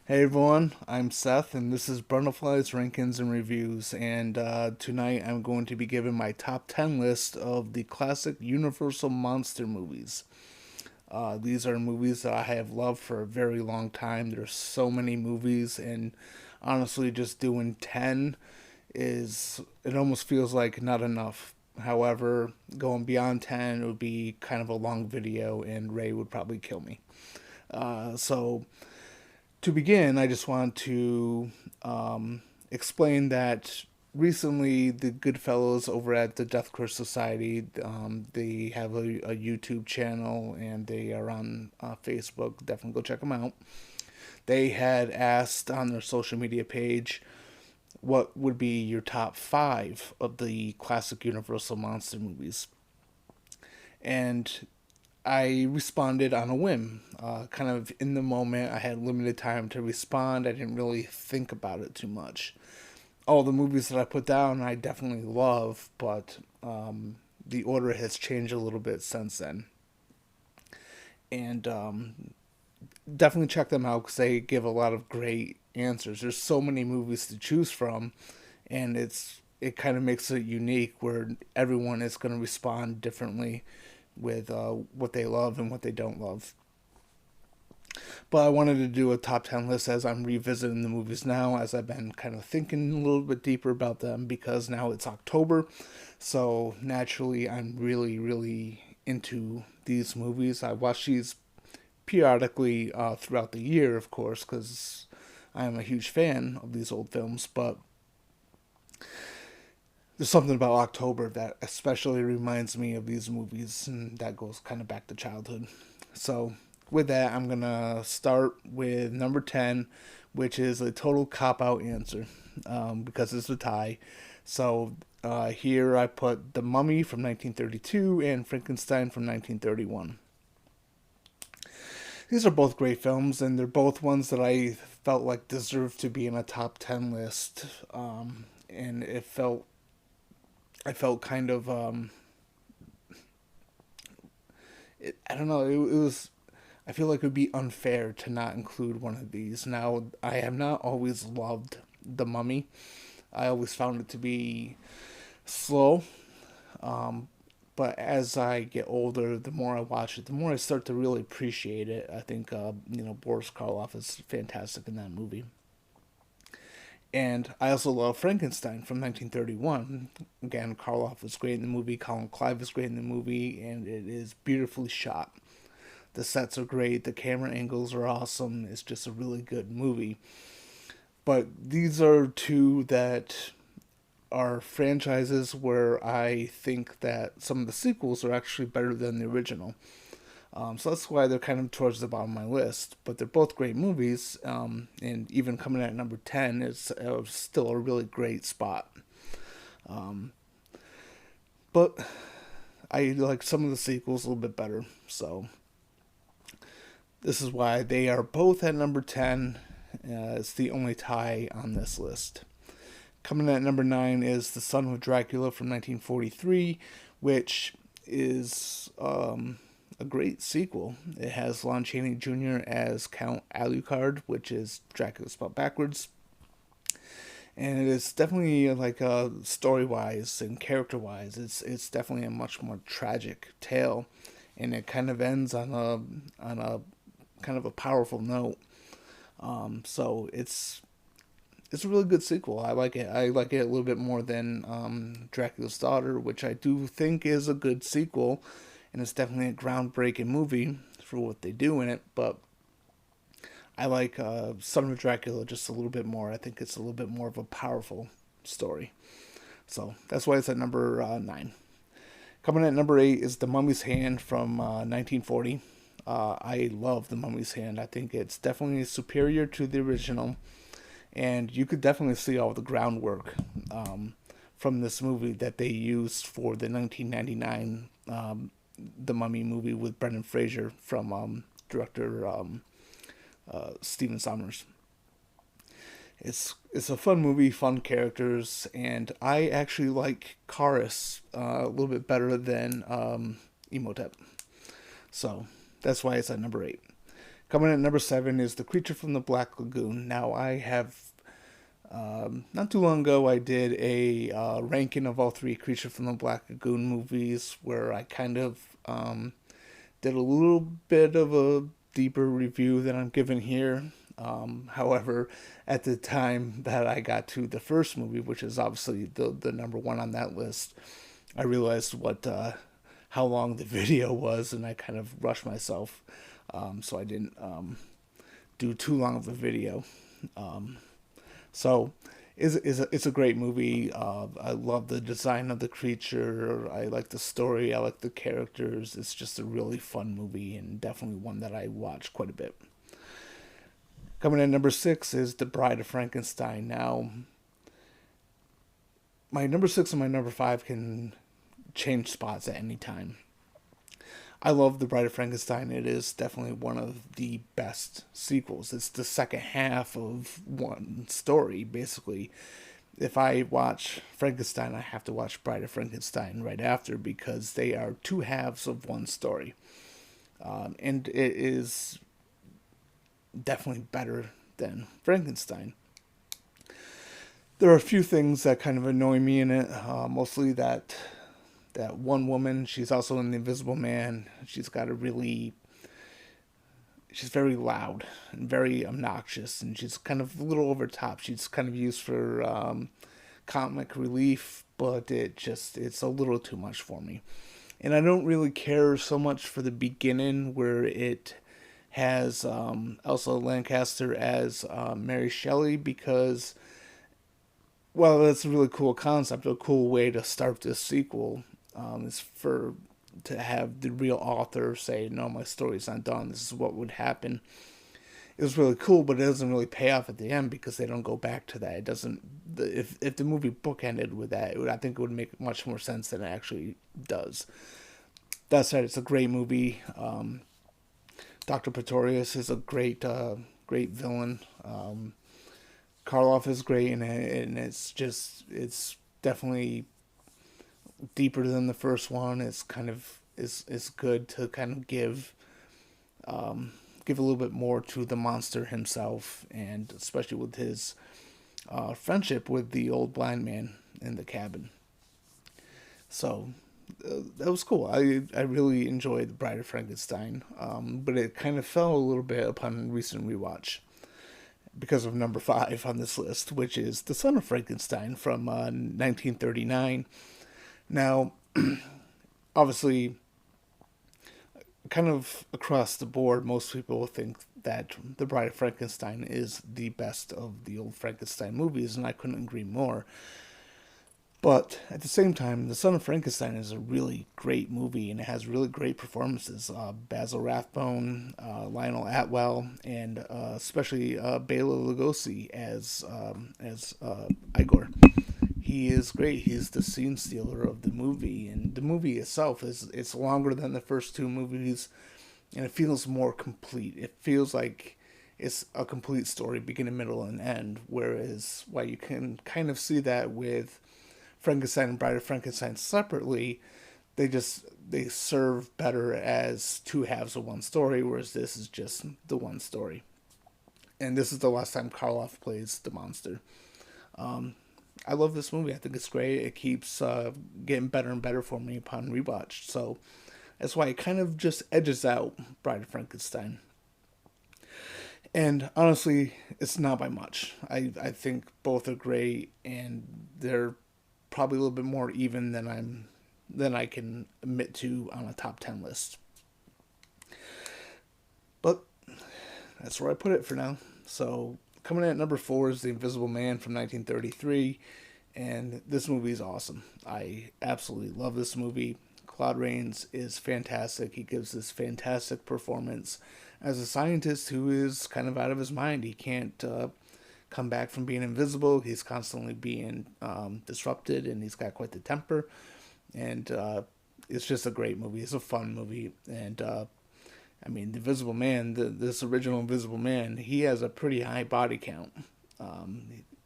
Hey everyone, I'm Seth, and this is Butterflies, Rankings, and Reviews. And tonight I'm going to be giving my top 10 list of the classic Universal monster movies. These are movies that I have loved for a very long time. There's so many movies, and honestly, just doing 10 it almost feels like not enough. However, going beyond 10 it would be kind of a long video, and Ray would probably kill me. So to begin, I just want to explain that recently the good fellows over at the Death Curse Society, they have a YouTube channel and they are on Facebook. Definitely go check them out. They had asked on their social media page what would be your top five of the classic Universal monster movies. And I responded on a whim, kind of in the moment. I had limited time to respond. I didn't really think about it too much. All the movies that I put down, I definitely love, but the order has changed a little bit since then. And definitely check them out because they give a lot of great answers. There's so many movies to choose from, and it kind of makes it unique where everyone is going to respond differently with what they love and what they don't love. But I wanted to do a top 10 list as I'm revisiting the movies now, as I've been kind of thinking a little bit deeper about them because now it's October. So naturally, I'm really, really into these movies. I watch these periodically throughout the year, of course, because I am a huge fan of these old films. But there's something about October that especially reminds me of these movies, and that goes kind of back to childhood. So, with that, I'm gonna start with number 10, which is a total cop out answer because it's a tie. So, here I put The Mummy from 1932 and Frankenstein from 1931. These are both great films, and they're both ones that I felt like deserved to be in a top 10 list. And I felt kind of I don't know. It was. I feel like it would be unfair to not include one of these. Now, I have not always loved The Mummy. I always found it to be slow. Um, but as I get older, the more I watch it, the more I start to really appreciate it. I think Boris Karloff is fantastic in that movie. And I also love Frankenstein from 1931. Again, Karloff was great in the movie, Colin Clive was great in the movie, and it is beautifully shot. The sets are great, the camera angles are awesome. It's just a really good movie. But these are two that are franchises where I think that some of the sequels are actually better than the original. So that's why they're kind of towards the bottom of my list. But they're both great movies, and even coming at number 10 is still a really great spot. Um, but I like some of the sequels a little bit better. So this is why they are both at number 10. It's the only tie on this list. Coming at number 9 is The Son of Dracula from 1943, which is a great sequel. It has Lon Chaney Jr. as Count Alucard, which is Dracula spelled backwards. And it is definitely like story wise and character wise, it's definitely a much more tragic tale, and it kind of ends on a kind of a powerful note. So it's a really good sequel. I like it. I like it a little bit more than Dracula's Daughter, which I do think is a good sequel, and it's definitely a groundbreaking movie for what they do in it. But I like Son of Dracula just a little bit more. I think it's a little bit more of a powerful story. So that's why it's at number 9. Coming at number 8 is The Mummy's Hand from 1940. I love The Mummy's Hand. I think it's definitely superior to the original, and you could definitely see all the groundwork from this movie that they used for the 1999 The Mummy movie with Brendan Fraser from director Stephen Sommers. It's a fun movie, fun characters, and I actually like Karis a little bit better than Imhotep. So that's why it's at number 8. Coming in at number 7 is The Creature from the Black Lagoon. Now, I have, not too long ago, I did a ranking of all 3 Creature from the Black Lagoon movies where I kind of did a little bit of a deeper review than I'm giving here. However, at the time that I got to the first movie, which is obviously the number 1 on that list, I realized how long the video was, and I kind of rushed myself, so I didn't do too long of a video. So it's a great movie. I love the design of the creature. I like the story. I like the characters. It's just a really fun movie, and definitely one that I watch quite a bit. Coming in at number 6 is The Bride of Frankenstein. Now, my number 6 and my number 5 can change spots at any time. I love The Bride of Frankenstein. It is definitely one of the best sequels. It's the second half of one story, basically. If I watch Frankenstein, I have to watch Bride of Frankenstein right after because they are 2 halves of one story. And it is definitely better than Frankenstein. There are a few things that kind of annoy me in it, mostly that one woman, she's also in The Invisible Man. She's very loud and very obnoxious, and she's kind of a little over top. She's kind of used for comic relief, but it's a little too much for me. And I don't really care so much for the beginning where it has Elsa Lanchester as Mary Shelley because, well, that's a really cool concept, a cool way to start this sequel. Is to have the real author say, no, my story's not done, this is what would happen. It was really cool, but it doesn't really pay off at the end because they don't go back to that. It doesn't. If the movie bookended with that, I think it would make much more sense than it actually does. That said, it's a great movie. Dr. Pretorius is a great villain. Karloff is great, and it's definitely deeper than the first one. It's kind of is good to kind of give a little bit more to the monster himself, and especially with his friendship with the old blind man in the cabin. So that was cool. I really enjoyed The Bride of Frankenstein, but it kind of fell a little bit upon recent rewatch because of number 5 on this list, which is The Son of Frankenstein from 1939. Now, obviously, kind of across the board, most people think that The Bride of Frankenstein is the best of the old Frankenstein movies, and I couldn't agree more. But at the same time, The Son of Frankenstein is a really great movie, and it has really great performances. Basil Rathbone, Lionel Atwell, and especially Bela Lugosi as Igor. He is great. He's the scene stealer of the movie, and the movie itself it's longer than the first 2 movies, and it feels more complete. It feels like it's a complete story, beginning, middle, and end. Whereas, while you can kind of see that with Frankenstein and Bride of Frankenstein separately, they serve better as 2 halves of one story, whereas this is just the one story. And this is the last time Karloff plays the monster. I love this movie. I think it's great. It keeps getting better and better for me upon rewatch. So that's why it kind of just edges out Bride of Frankenstein. And honestly, it's not by much. I think both are great, and they're probably a little bit more even than I can admit to on a top 10 list. But that's where I put it for now. So coming in at number 4 is The Invisible Man from 1933, and this movie is awesome. I absolutely love this movie. Claude Rains is fantastic. He gives this fantastic performance as a scientist who is kind of out of his mind. He can't come back from being invisible. He's constantly being disrupted, and he's got quite the temper. And it's just a great movie. It's a fun movie, and I mean, the Invisible Man, this original Invisible Man, he has a pretty high body count.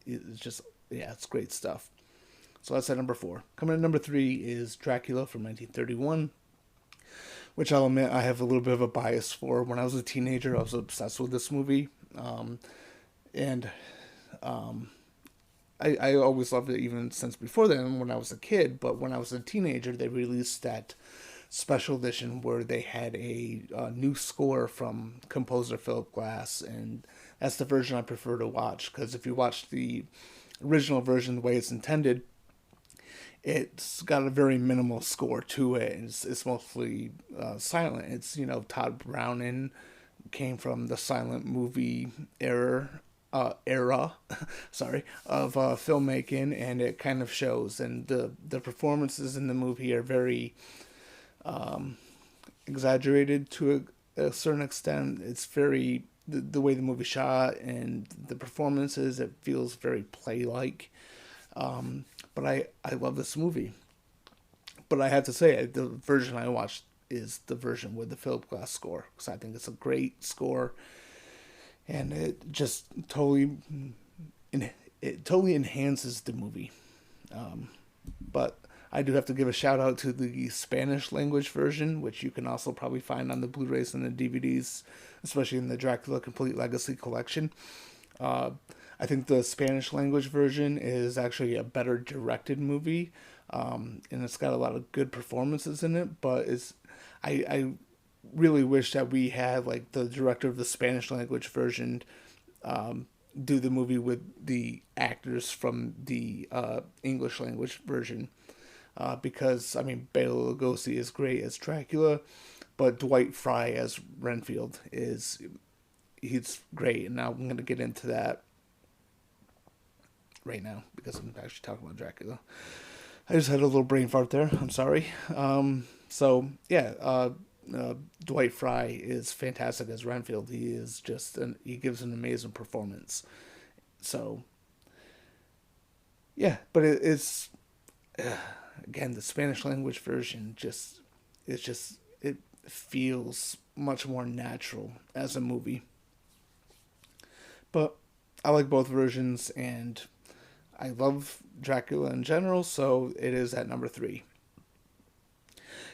It's just, yeah, it's great stuff. So that's at number 4. Coming at number 3 is Dracula from 1931, which I'll admit I have a little bit of a bias for. When I was a teenager, I was obsessed with this movie, and I always loved it even since before then when I was a kid. But when I was a teenager, they released that special edition where they had a new score from composer Philip Glass, and that's the version I prefer to watch because if you watch the original version the way it's intended, it's got a very minimal score to it. It's mostly silent. It's Todd Browning came from the silent movie era, sorry, of filmmaking, and it kind of shows. And the performances in the movie are very exaggerated to a certain extent. It's very the way the movie shot and the performances. It feels very play like. But I love this movie. But I have to say, the version I watched is the version with the Philip Glass score because I think it's a great score, and it totally enhances the movie. But I do have to give a shout out to the Spanish language version, which you can also probably find on the Blu-rays and the DVDs, especially in the Dracula Complete Legacy collection. I think the Spanish language version is actually a better directed movie, and it's got a lot of good performances in it. But I really wish that we had like the director of the Spanish language version do the movie with the actors from the English language version, because I mean Bela Lugosi is great as Dracula, but Dwight Fry as Renfield he's great, and now I'm gonna get into that right now because I'm actually talking about Dracula. I just had a little brain fart there. I'm sorry. So yeah, Dwight Fry is fantastic as Renfield. He gives an amazing performance. So yeah, but it's again the Spanish language version it feels much more natural as a movie. But I like both versions, and I love Dracula in general, so it is at number 3.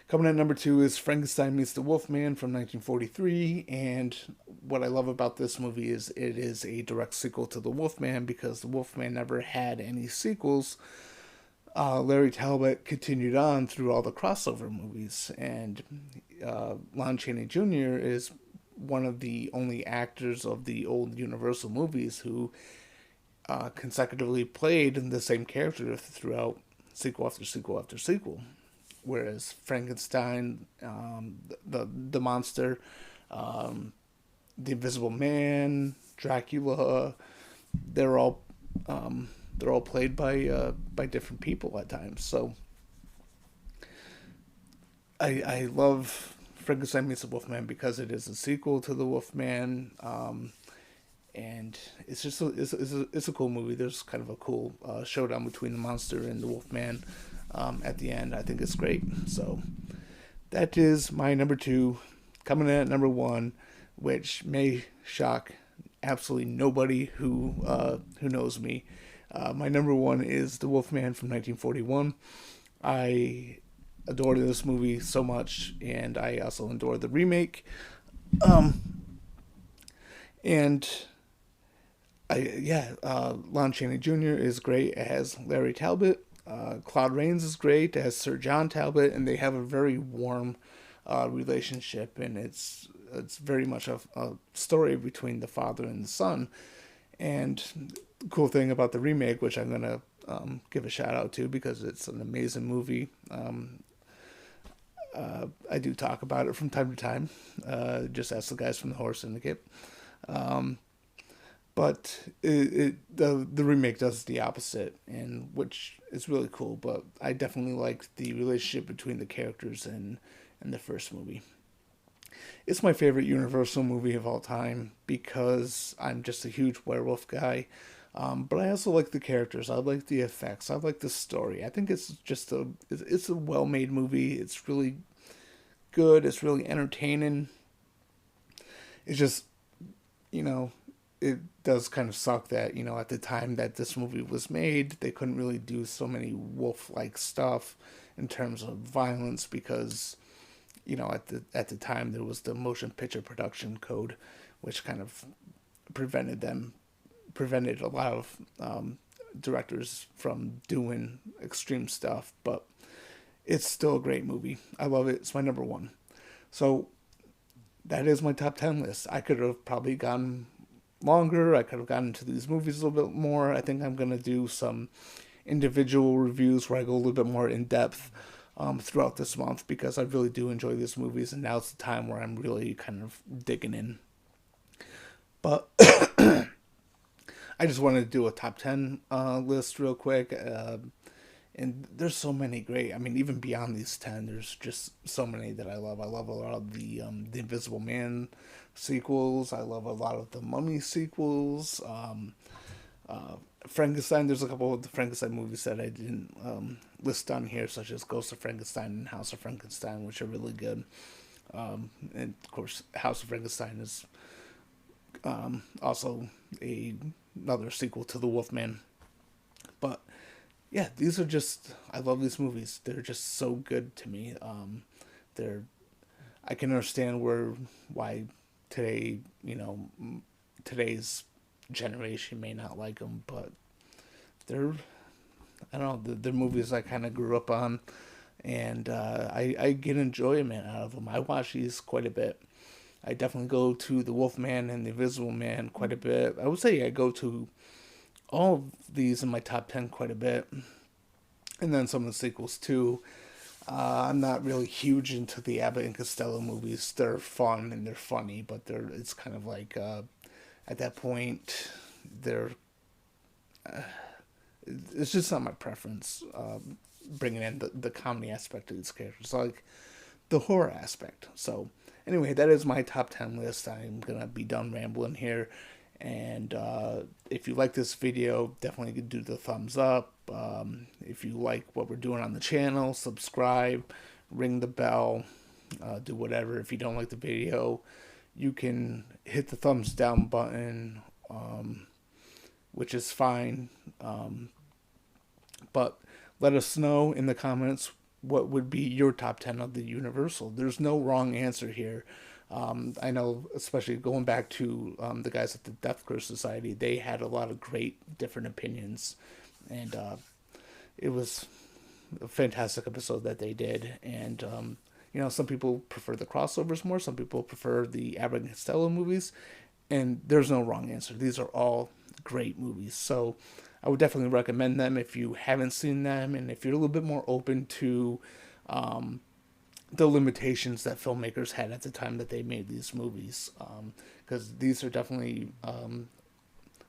Coming at number 2 is Frankenstein Meets the Wolfman from 1943, and what I love about this movie is it is a direct sequel to The Wolfman because The Wolfman never had any sequels. Larry Talbot continued on through all the crossover movies, and Lon Chaney Jr. is one of the only actors of the old Universal movies who consecutively played the same character throughout sequel after sequel after sequel. Whereas Frankenstein, the monster, the Invisible Man, Dracula, they're all played by different people at times. So I love Frankenstein Meets the Wolfman because it is a sequel to the Wolfman. And it's just it's a cool movie. There's kind of a cool showdown between the monster and the Wolfman at the end. I think it's great. So that is my number 2. Coming in at number 1, which may shock absolutely nobody who knows me. My number 1 is The Wolfman from 1941. I adore this movie so much, and I also adore the remake. And Lon Chaney Jr. is great as Larry Talbot. Claude Rains is great as Sir John Talbot, and they have a very warm relationship, and it's very much a story between the father and the son. And the cool thing about the remake, which I'm gonna give a shout out to because it's an amazing movie. I do talk about it from time to time. Just ask the guys from the Horror Syndicate. But the remake does the opposite, and which is really cool. But I definitely like the relationship between the characters in the first movie. It's my favorite Universal movie of all time because I'm just a huge werewolf guy. But I also like the characters. I like the effects. I like the story. I think it's a well-made movie. It's really good. It's really entertaining. It's just, it does kind of suck that, at the time that this movie was made, they couldn't really do so many wolf-like stuff in terms of violence because, at the time there was the motion picture production code, which kind of prevented a lot of directors from doing extreme stuff. But it's still a great movie. I love it. It's my number one. So that is my top 10 list. I could have probably gone longer. I could have gotten into these movies a little bit more. I think I'm going to do some individual reviews where I go a little bit more in depth throughout this month, because I really do enjoy these movies, and now's the time where I'm really kind of digging in. But I just wanted to do a top 10 list real quick. And there's so many great. I mean, even beyond these 10, there's just so many that I love. I love a lot of the Invisible Man sequels. I love a lot of the Mummy sequels. Frankenstein, there's a couple of the Frankenstein movies that I didn't list on here, such as Ghost of Frankenstein and House of Frankenstein, which are really good. And of course, House of Frankenstein is also another sequel to the Wolfman. But yeah, these are just, I love these movies. They're just so good to me. I can understand why today, today's generation may not like them, but I don't know, they're movies I kind of grew up on, and I get enjoyment out of them. I watch these quite a bit. I definitely go to the Wolfman and the Invisible Man quite a bit. I would say I go to all of these in my top 10 quite a bit. And then some of the sequels too. I'm not really huge into the Abbott and Costello movies. They're fun and they're funny, but it's kind of like at that point it's just not my preference. Bringing in the comedy aspect of these characters, like the horror aspect. So anyway, that is my top 10 list. I'm gonna be done rambling here. And if you like this video, definitely do the thumbs up. If you like what we're doing on the channel, subscribe, ring the bell, do whatever. If you don't like the video, you can hit the thumbs down button, which is fine. But let us know in the comments what would be your top 10 of the Universal. There's no wrong answer here. I know, especially going back to the guys at the Death Curse Society, they had a lot of great different opinions, and it was a fantastic episode that they did. And some people prefer the crossovers more, some people prefer the Abbott and Costello movies, and there's no wrong answer. These are all great movies, so I would definitely recommend them if you haven't seen them, and if you're a little bit more open to the limitations that filmmakers had at the time that they made these movies, because these are definitely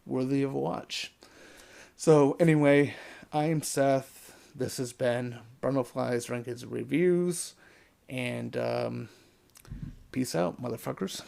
worthy of a watch. So anyway, I'm Seth. This has been Brundlefly's Rankings Reviews, and peace out, motherfuckers.